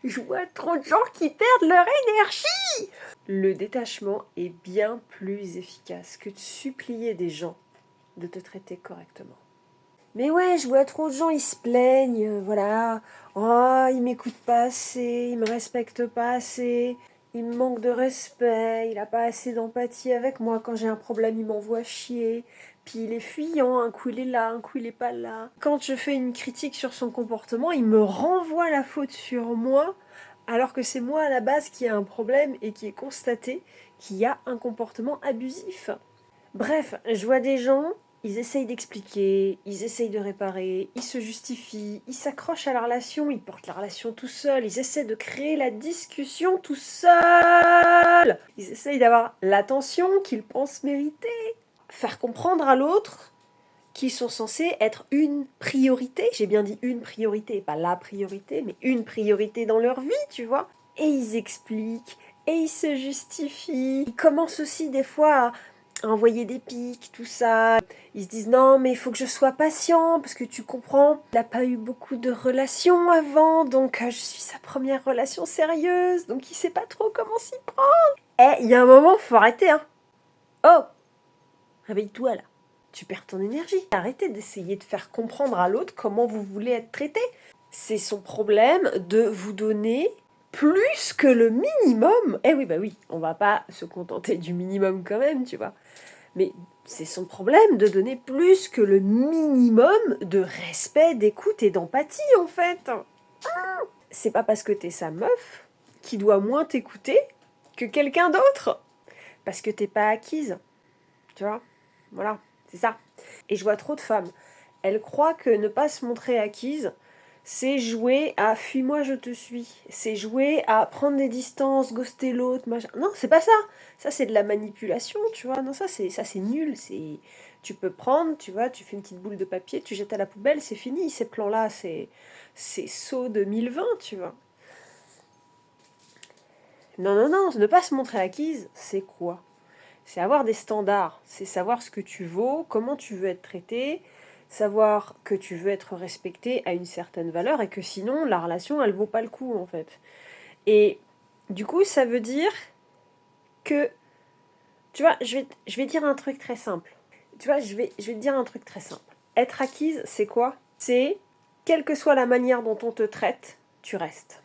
Je vois trop de gens qui perdent leur énergie. Le détachement est bien plus efficace que de supplier des gens de te traiter correctement. Mais ouais, je vois trop de gens, ils se plaignent, voilà. Oh, ils m'écoutent pas assez, ils me respectent pas assez, il me manque de respect, il a pas assez d'empathie avec moi. Quand j'ai un problème, il m'envoie chier. Puis il est fuyant, un coup il est là, un coup il est pas là. Quand je fais une critique sur son comportement, il me renvoie la faute sur moi, alors que c'est moi à la base qui a un problème et qui est constaté qu'il y a un comportement abusif. Bref, je vois des gens, ils essayent d'expliquer, ils essayent de réparer, ils se justifient, ils s'accrochent à la relation, ils portent la relation tout seuls, ils essaient de créer la discussion tout seuls. Ils essayent d'avoir l'attention qu'ils pensent mériter. Faire comprendre à l'autre qu'ils sont censés être une priorité. J'ai bien dit une priorité, pas la priorité, mais une priorité dans leur vie, tu vois. Et ils expliquent, et ils se justifient. Ils commencent aussi des fois à envoyer des pics, tout ça. Ils se disent non, mais il faut que je sois patient, parce que tu comprends, il n'a pas eu beaucoup de relations avant, donc je suis sa première relation sérieuse, donc il sait pas trop comment s'y prendre. Eh, il y a un moment, faut arrêter, hein. Oh, réveille-toi là. Tu perds ton énergie. Arrêtez d'essayer de faire comprendre à l'autre comment vous voulez être traité. C'est son problème de vous donner plus que le minimum. Eh oui, bah oui, on va pas se contenter du minimum quand même, tu vois. Mais c'est son problème de donner plus que le minimum de respect, d'écoute et d'empathie, en fait. C'est pas parce que t'es sa meuf qui doit moins t'écouter que quelqu'un d'autre. Parce que t'es pas acquise. Tu vois? Voilà, c'est ça. Et je vois trop de femmes. Elles croient que ne pas se montrer acquise, c'est jouer à fuis-moi, je te suis. C'est jouer à prendre des distances, ghoster l'autre, machin. Non, c'est pas ça. Ça, c'est de la manipulation, tu vois. Non, ça c'est nul. Tu peux prendre, tu vois, tu fais une petite boule de papier, tu jettes à la poubelle, c'est fini. Ces plans-là, c'est saut 2020, tu vois. Non, non, non, ne pas se montrer acquise, c'est quoi? C'est avoir des standards, c'est savoir ce que tu vaux, comment tu veux être traité, savoir que tu veux être respecté à une certaine valeur et que sinon la relation elle vaut pas le coup en fait. Et du coup ça veut dire que, tu vois, je vais dire un truc très simple. Tu vois, je vais te dire un truc très simple. Être acquise, c'est quoi? C'est, quelle que soit la manière dont on te traite, tu restes.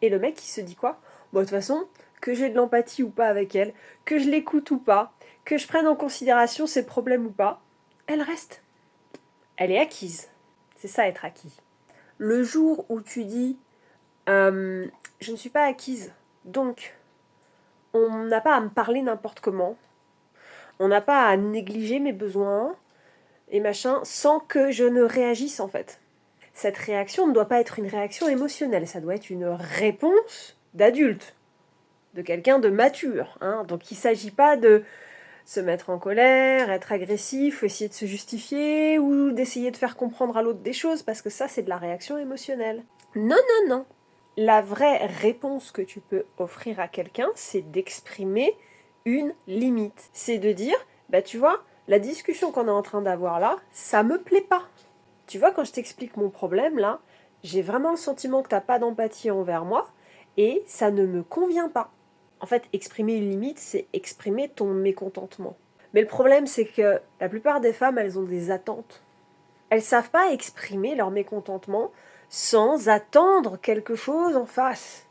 Et le mec il se dit quoi? Bon, de toute façon, que j'ai de l'empathie ou pas avec elle, que je l'écoute ou pas, que je prenne en considération ses problèmes ou pas, elle reste. Elle est acquise. C'est ça être acquis. Le jour où tu dis je ne suis pas acquise, donc on n'a pas à me parler n'importe comment, on n'a pas à négliger mes besoins et machin sans que je ne réagisse en fait. Cette réaction ne doit pas être une réaction émotionnelle, ça doit être une réponse d'adulte, de quelqu'un de mature. Hein. Donc il ne s'agit pas de se mettre en colère, être agressif, essayer de se justifier ou d'essayer de faire comprendre à l'autre des choses, parce que ça c'est de la réaction émotionnelle. Non, non, non. La vraie réponse que tu peux offrir à quelqu'un, c'est d'exprimer une limite. C'est de dire, bah tu vois, la discussion qu'on est en train d'avoir là, ça me plaît pas. Tu vois, quand je t'explique mon problème là, j'ai vraiment le sentiment que t'as pas d'empathie envers moi et ça ne me convient pas. En fait, exprimer une limite, c'est exprimer ton mécontentement. Mais le problème, c'est que la plupart des femmes, elles ont des attentes. Elles savent pas exprimer leur mécontentement sans attendre quelque chose en face.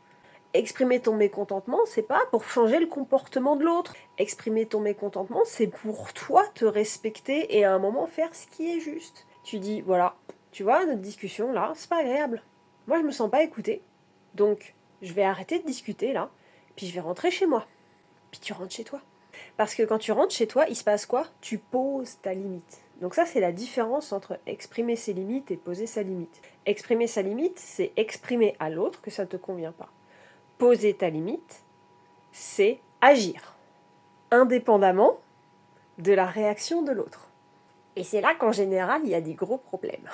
Exprimer ton mécontentement, c'est pas pour changer le comportement de l'autre. Exprimer ton mécontentement, c'est pour toi te respecter et à un moment faire ce qui est juste. Tu dis, voilà, tu vois, notre discussion là, c'est pas agréable. Moi, je me sens pas écoutée. Donc, je vais arrêter de discuter là, puis je vais rentrer chez moi. Puis tu rentres chez toi. Parce que quand tu rentres chez toi, il se passe quoi? Tu poses ta limite. Donc ça, c'est la différence entre exprimer ses limites et poser sa limite. Exprimer sa limite, c'est exprimer à l'autre que ça ne te convient pas. Poser ta limite, c'est agir, indépendamment de la réaction de l'autre. Et c'est là qu'en général, il y a des gros problèmes.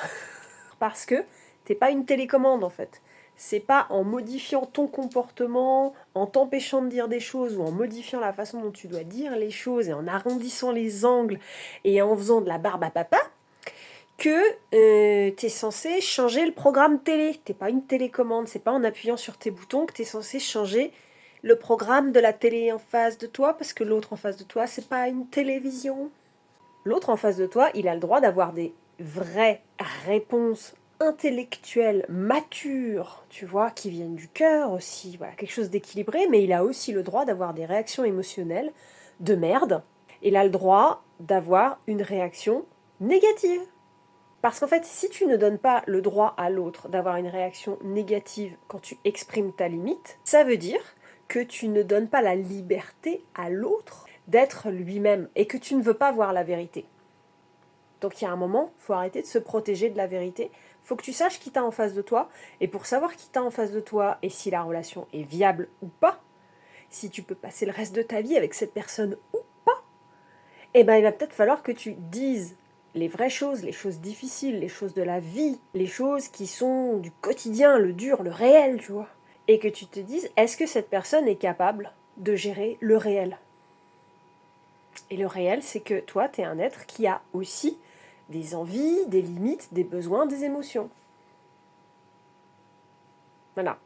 Parce que t'es pas une télécommande en fait. C'est pas en modifiant ton comportement, en t'empêchant de dire des choses ou en modifiant la façon dont tu dois dire les choses et en arrondissant les angles et en faisant de la barbe à papa que tu es censé changer le programme télé. T'es pas une télécommande, c'est pas en appuyant sur tes boutons que tu es censé changer le programme de la télé en face de toi, parce que l'autre en face de toi, c'est pas une télévision. L'autre en face de toi, il a le droit d'avoir des vraies réponses intellectuelles, matures, tu vois, qui viennent du cœur aussi, voilà, quelque chose d'équilibré, mais il a aussi le droit d'avoir des réactions émotionnelles de merde. Il a le droit d'avoir une réaction négative. Parce qu'en fait, si tu ne donnes pas le droit à l'autre d'avoir une réaction négative quand tu exprimes ta limite, ça veut dire que tu ne donnes pas la liberté à l'autre d'être lui-même et que tu ne veux pas voir la vérité. Donc il y a un moment, il faut arrêter de se protéger de la vérité. Il faut que tu saches qui t'a en face de toi. Et pour savoir qui t'a en face de toi et si la relation est viable ou pas, si tu peux passer le reste de ta vie avec cette personne ou pas, eh ben il va peut-être falloir que tu dises les vraies choses, les choses difficiles, les choses de la vie, les choses qui sont du quotidien, le dur, le réel, tu vois. Et que tu te dises, est-ce que cette personne est capable de gérer le réel? Et le réel, c'est que toi, tu es un être qui a aussi des envies, des limites, des besoins, des émotions. Voilà.